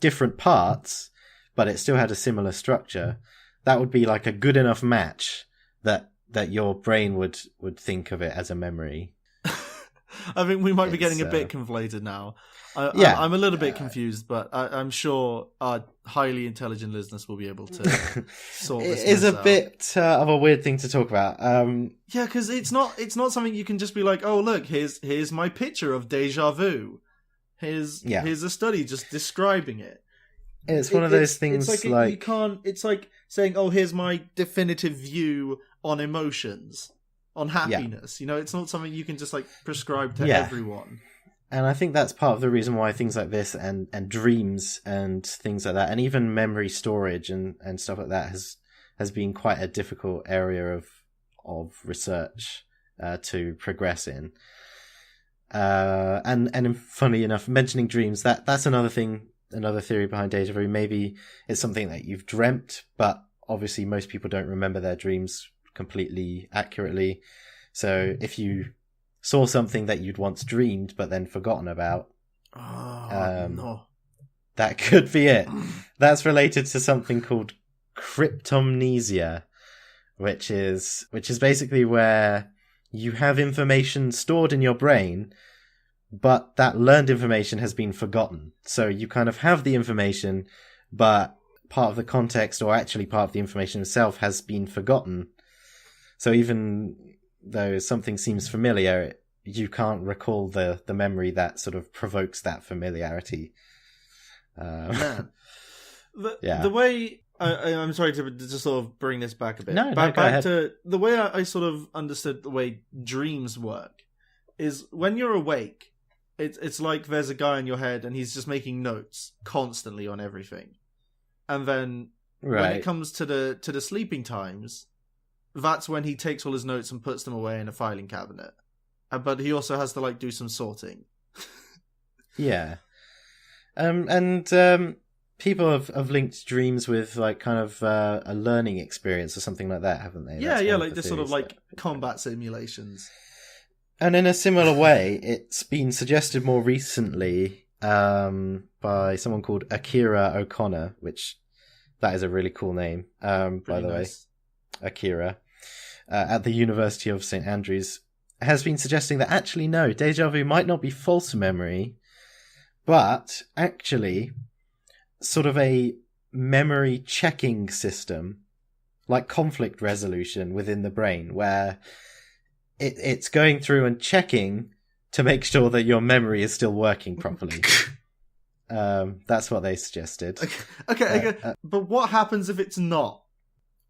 different parts, but it still had a similar structure, that would be like a good enough match that your brain would think of it as a memory. I think we might be getting a bit conflated now. I'm a little bit confused, but I'm sure our highly intelligent listeners will be able to sort this out. It is a bit of a weird thing to talk about. Yeah, because it's not something you can just be like, oh look, here's my picture of déjà vu. Here's a study just describing it. It's one of those things it's like you can't. It's like saying, oh, here's my definitive view on emotions, on happiness. It's not something you can just like prescribe to everyone. And I think that's part of the reason why things like this and dreams and things like that, and even memory storage and stuff like that has been quite a difficult area of research to progress in. And funny enough, mentioning dreams, that's another thing, another theory behind déjà vu. Maybe it's something that you've dreamt, but obviously most people don't remember their dreams completely accurately. So if you saw something that you'd once dreamed but then forgotten about, no, that could be it. That's related to something called cryptomnesia, which is basically where you have information stored in your brain, but that learned information has been forgotten. So you kind of have the information, but part of the context, or actually part of the information itself, has been forgotten. So even though something seems familiar, you can't recall the memory that sort of provokes that familiarity. The way I'm sorry to just sort of bring this back a bit. No, back go ahead. to the way I sort of understood the way dreams work is when you're awake, it's like there's a guy in your head and he's just making notes constantly on everything. And then when it comes to the sleeping times, that's when he takes all his notes and puts them away in a filing cabinet. But he also has to like do some sorting. Yeah. People have linked dreams with like kind of a learning experience or something like that, haven't they? Yeah, like this sort of like combat simulations. And in a similar way, it's been suggested more recently by someone called Akira O'Connor, which that is a really cool name, by the way. Akira, at the University of St. Andrews, has been suggesting that actually no, déjà vu might not be false memory, but actually sort of a memory checking system, like conflict resolution within the brain, where it's going through and checking to make sure that your memory is still working properly. That's what they suggested. Okay. But what happens if it's not?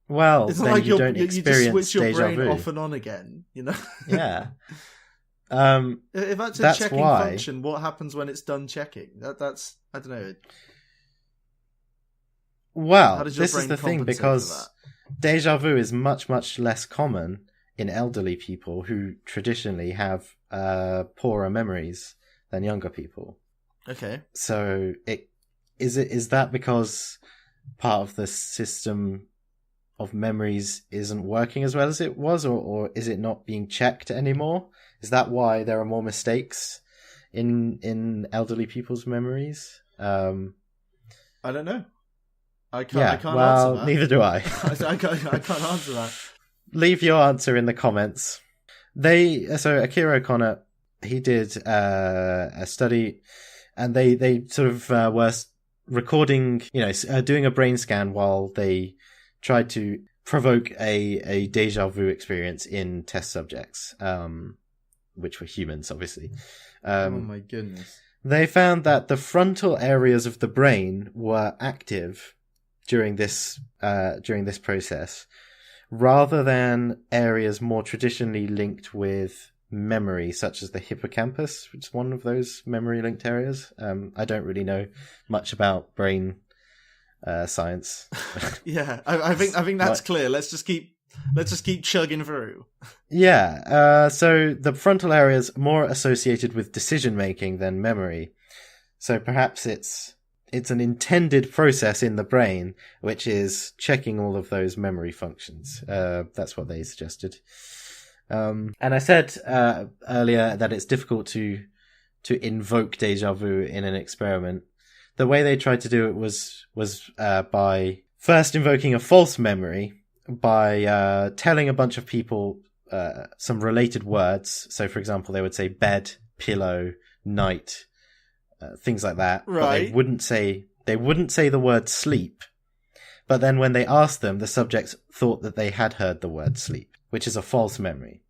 Well, it's then not like you don't experience you just switch your déjà brain vu. off and on again, you know? Yeah. If that's a that's checking why... function, what happens when it's done checking? That's I don't know. Well, this is the thing, because that? déjà vu is much, much less common in elderly people who traditionally have poorer memories than younger people. Okay. So is that because part of the system of memories isn't working as well as it was, or is it not being checked anymore? Is that why there are more mistakes in elderly people's memories? I don't know. I can't answer that. Neither do I. I can't answer that. Leave your answer in the comments. So Akira O'Connor, he did a study, and they sort of were recording, doing a brain scan while they tried to provoke a déjà vu experience in test subjects, which were humans, obviously. Oh my goodness. They found that the frontal areas of the brain were active during this process, rather than areas more traditionally linked with memory, such as the hippocampus, which is one of those memory-linked areas. I don't really know much about brain science. Yeah, I think that's clear. Let's just keep chugging through. Yeah, so the frontal area is more associated with decision making than memory. So perhaps it's an intended process in the brain, which is checking all of those memory functions. That's what they suggested. And I said earlier that it's difficult to invoke déjà vu in an experiment. The way they tried to do it was by first invoking a false memory by telling a bunch of people some related words. So, for example, they would say bed, pillow, night, things like that. Right. But they wouldn't say the word sleep. But then when they asked them, the subjects thought that they had heard the word sleep, which is a false memory.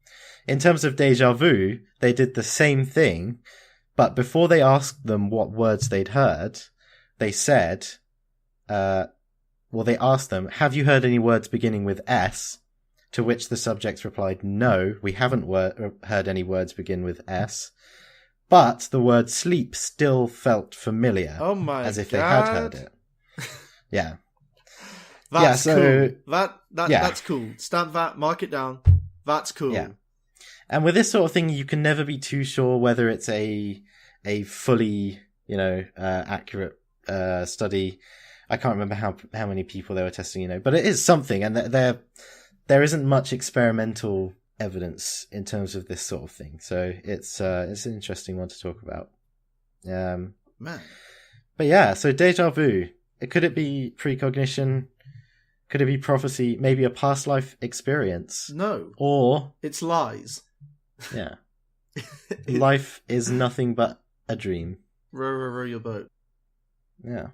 In terms of déjà vu, they did the same thing, but before they asked them what words they'd heard, they said, they asked them, have you heard any words beginning with S? To which the subjects replied, no, we haven't heard any words begin with S. But the word sleep still felt familiar. Oh my as if God. they had heard it. Yeah. That's so, cool. That's cool. Stamp that, mark it down. That's cool. Yeah. And with this sort of thing, you can never be too sure whether it's a fully, accurate study. I can't remember how many people they were testing, but it is something, and there isn't much experimental evidence in terms of this sort of thing. So it's an interesting one to talk about. Man. But yeah, so déjà vu. Could it be precognition? Could it be prophecy? Maybe a past life experience? No. Or it's lies. Yeah. Life is nothing but a dream. Row your boat. Yeah.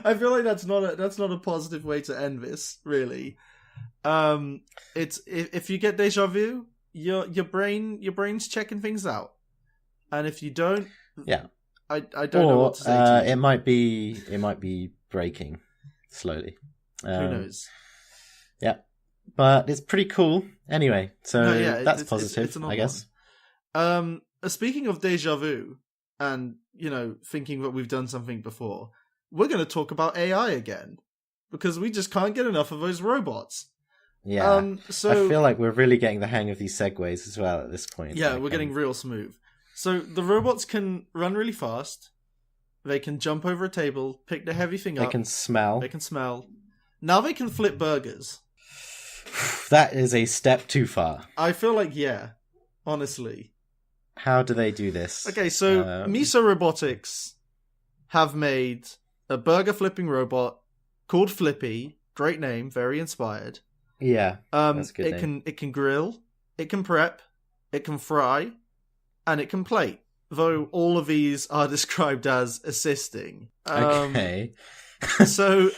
I feel like that's not a positive way to end this, really. It's if you get déjà vu, your brain's checking things out, and if you don't, yeah, I don't know what to say to you. It might be breaking slowly. Who knows? Yeah, but it's pretty cool anyway. So that's positive, it's an I guess. Speaking of déjà vu, and, thinking that we've done something before, we're going to talk about AI again, because we just can't get enough of those robots. Yeah. So I feel like we're really getting the hang of these segues as well at this point. Yeah, we're getting real smooth. So the robots can run really fast. They can jump over a table, pick the heavy thing up. They can smell. They can smell. Now they can flip burgers. That is a step too far. I feel like, yeah, honestly. How do they do this? Okay, so Miso Robotics have made a burger flipping robot called Flippy. Great name, very inspired. Yeah, that's a good name. It can grill, it can prep, it can fry, and it can plate. Though all of these are described as assisting. Okay. So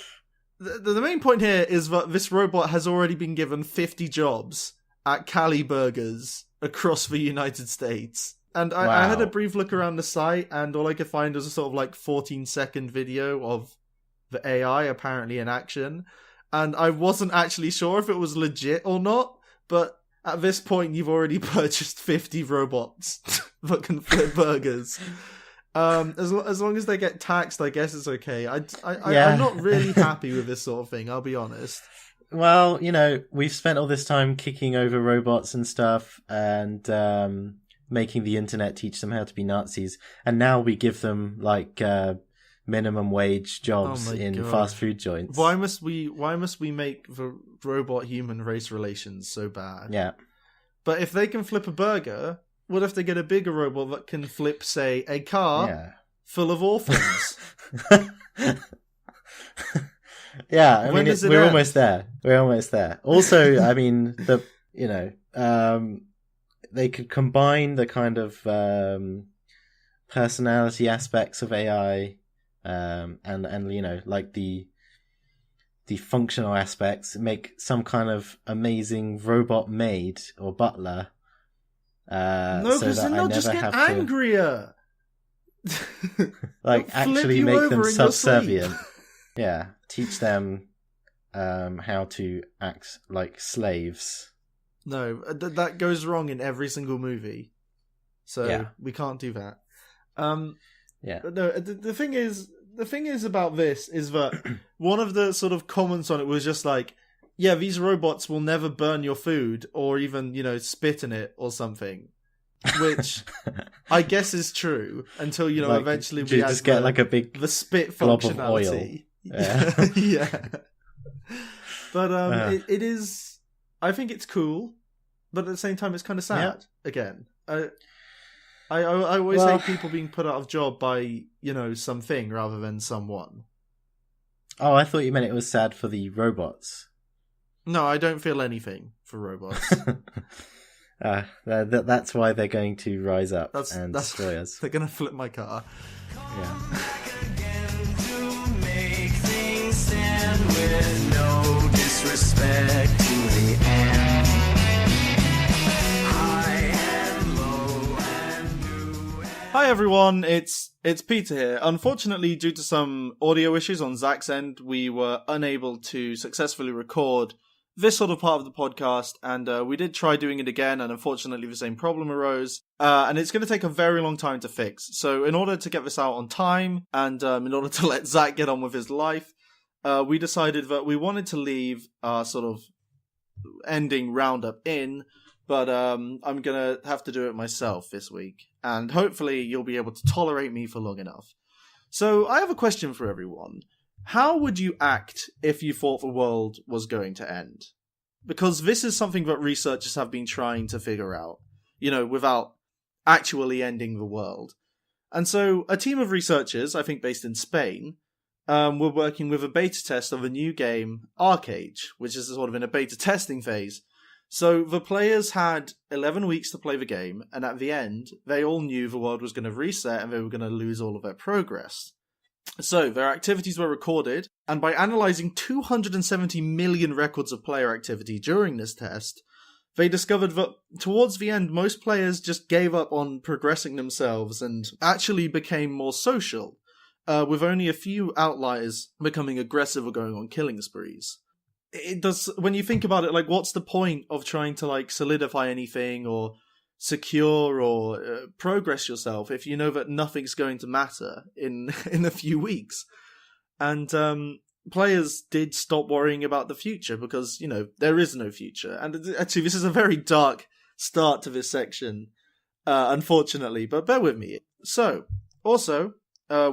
the main point here is that this robot has already been given 50 jobs at Cali Burgers across the United States. And I had a brief look around the site, and all I could find was a sort of like 14-second video of the AI apparently in action. And I wasn't actually sure if it was legit or not, but at this point you've already purchased 50 robots that can flip burgers. As long as they get taxed, I guess it's okay. I'm not really happy with this sort of thing, I'll be honest. Well, we've spent all this time kicking over robots and stuff, and making the internet teach them how to be Nazis, and now we give them like minimum wage jobs in fast food joints. Why must we make the robot human race relations so bad? Yeah. But if they can flip a burger, what if they get a bigger robot that can flip, say, a car full of orphans? Yeah, I mean, we're almost there. We're almost there. Also, I mean, they could combine the kind of personality aspects of AI, and like the functional aspects, make some kind of amazing robot maid or butler. No, because then they'll just get angrier. Like actually make them subservient. Yeah, teach them how to act like slaves. No, that goes wrong in every single movie. So we can't do that. But no, the thing is about this is that one of the sort of comments on it was just like, yeah, these robots will never burn your food or even, spit in it or something. Which I guess is true until, like, eventually we just get like a big the spit glob functionality. Of oil. Yeah. Yeah. But it is, I think it's cool, but at the same time it's kind of sad again. I always hate people being put out of job by, something rather than someone. Oh, I thought you meant it was sad for the robots. No, I don't feel anything for robots. That's why they're going to rise up and destroy us. They're going to flip my car. Yeah. With no disrespect to the end. High and low and new. Hi everyone, it's Peter here. Unfortunately, due to some audio issues on Zach's end, we were unable to successfully record this sort of part of the podcast, and we did try doing it again, and unfortunately the same problem arose, and it's going to take a very long time to fix. So in order to get this out on time, and in order to let Zach get on with his life, we decided that we wanted to leave our sort of ending roundup in, but I'm going to have to do it myself this week. And hopefully you'll be able to tolerate me for long enough. So I have a question for everyone. How would you act if you thought the world was going to end? Because this is something that researchers have been trying to figure out, without actually ending the world. And so a team of researchers, I think based in Spain, we're working with a beta test of a new game, Arcade, which is sort of in a beta testing phase. So the players had 11 weeks to play the game, and at the end, they all knew the world was going to reset and they were going to lose all of their progress. So their activities were recorded, and by analysing 270 million records of player activity during this test, they discovered that towards the end, most players just gave up on progressing themselves and actually became more social. With only a few outliers becoming aggressive or going on killing sprees. It does, when you think about it, like, what's the point of trying to, like, solidify anything or secure or progress yourself if you know that nothing's going to matter in a few weeks. And players did stop worrying about the future because, there is no future. And actually, this is a very dark start to this section, unfortunately, but bear with me. So, also,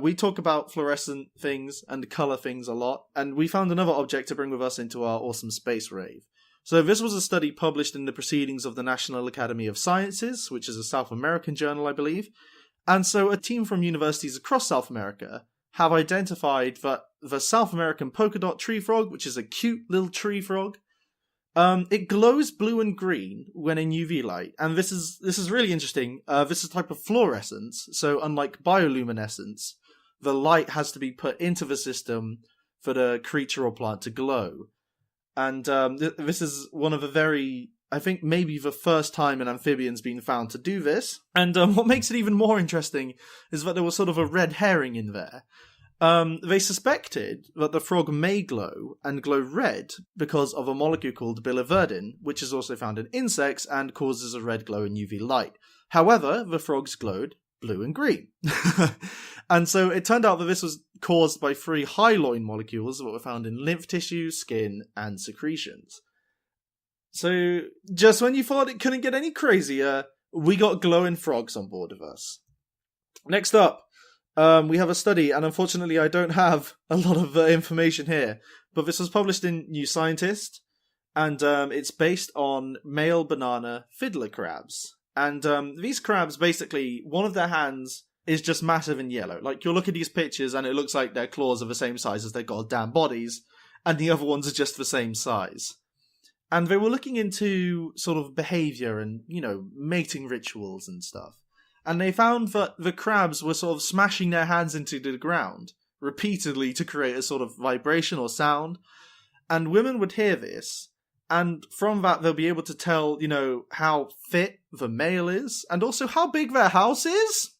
we talk about fluorescent things and colour things a lot, and we found another object to bring with us into our awesome space rave. So this was a study published in the Proceedings of the National Academy of Sciences, which is a South American journal, I believe. And so a team from universities across South America have identified that the South American polka dot tree frog, which is a cute little tree frog, it glows blue and green when in UV light. And this is really interesting. This is a type of fluorescence. So unlike bioluminescence, the light has to be put into the system for the creature or plant to glow. And this is one of the I think maybe the first time an amphibian's been found to do this. And what makes it even more interesting is that there was sort of a red herring in there. They suspected that the frog may glow, and glow red, because of a molecule called biliverdin, which is also found in insects and causes a red glow in UV light. However, the frogs glowed blue and green. And so it turned out that this was caused by 3 hyaline molecules that were found in lymph tissue, skin, and secretions. So, just when you thought it couldn't get any crazier, we got glowing frogs on board with us. Next up, we have a study, and unfortunately I don't have a lot of information here, but this was published in New Scientist, and it's based on male banana fiddler crabs. And these crabs, basically, one of their hands is just massive and yellow. Like, you'll look at these pictures and it looks like their claws are the same size as their goddamn bodies, and the other ones are just the same size. And they were looking into sort of behaviour and, mating rituals and stuff. And they found that the crabs were sort of smashing their hands into the ground repeatedly to create a sort of vibration or sound. And women would hear this, and from that they'll be able to tell, how fit the male is, and also how big their house is.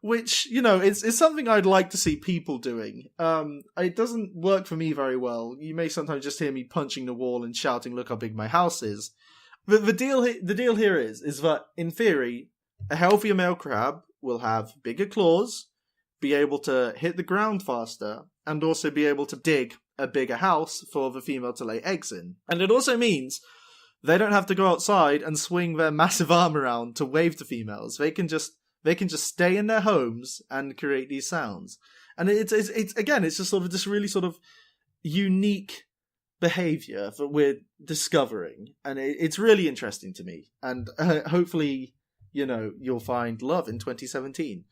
Which, it's something I'd like to see people doing. It doesn't work for me very well. You may sometimes just hear me punching the wall and shouting, "Look how big my house is." But the deal here is that, in theory, a healthier male crab will have bigger claws, be able to hit the ground faster, and also be able to dig a bigger house for the female to lay eggs in. And it also means they don't have to go outside and swing their massive arm around to wave to females. They can just stay in their homes and create these sounds. And it's just sort of this really sort of unique behavior that we're discovering. And it's really interesting to me. And hopefully, you'll find love in 2017.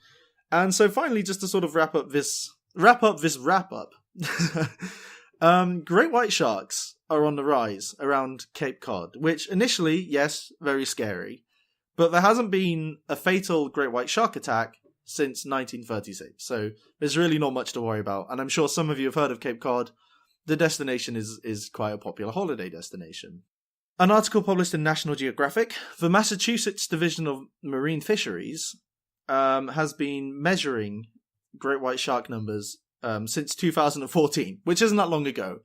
And so finally, just to sort of wrap up this wrap up. Great white sharks are on the rise around Cape Cod, which initially, yes, very scary. But there hasn't been a fatal great white shark attack since 1936, so there's really not much to worry about. And I'm sure some of you have heard of Cape Cod. The destination is quite a popular holiday destination. An article published in National Geographic, the Massachusetts Division of Marine Fisheries has been measuring great white shark numbers since 2014, which isn't that long ago.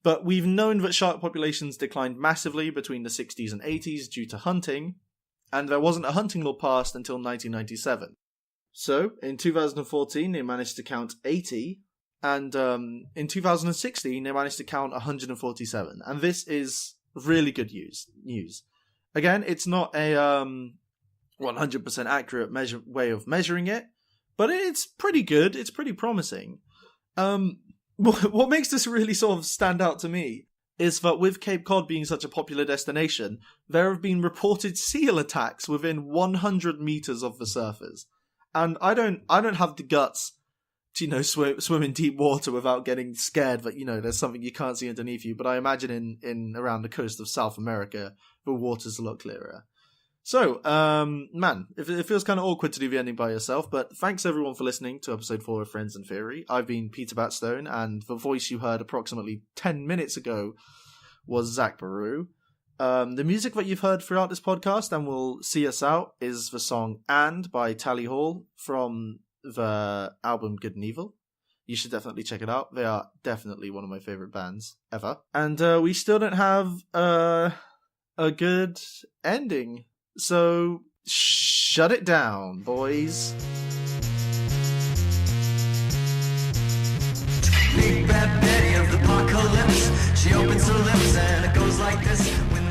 But we've known that shark populations declined massively between the 60s and 80s due to hunting, and there wasn't a hunting law passed until 1997. So, in 2014, they managed to count 80, and in 2016, they managed to count 147. And this is really good news. Again, it's not a 100% accurate way of measuring it, but it's pretty good. It's pretty promising. What makes this really sort of stand out to me is that with Cape Cod being such a popular destination, there have been reported seal attacks within 100 meters of the surface. And I don't have the guts to, swim in deep water without getting scared that, there's something you can't see underneath you. But I imagine in around the coast of South America, the water's a lot clearer. So, man, it feels kind of awkward to do the ending by yourself, but thanks everyone for listening to episode 4 of Friends and Theory. I've been Peter Batstone, and the voice you heard approximately 10 minutes ago was Zach Baru. The music that you've heard throughout this podcast and will see us out is the song And by Tally Hall from the album Good and Evil. You should definitely check it out. They are definitely one of my favourite bands ever. And we still don't have a good ending. So Shut it down, boys. Big bad Betty of the apocalypse. She opens her lips and it goes like this. When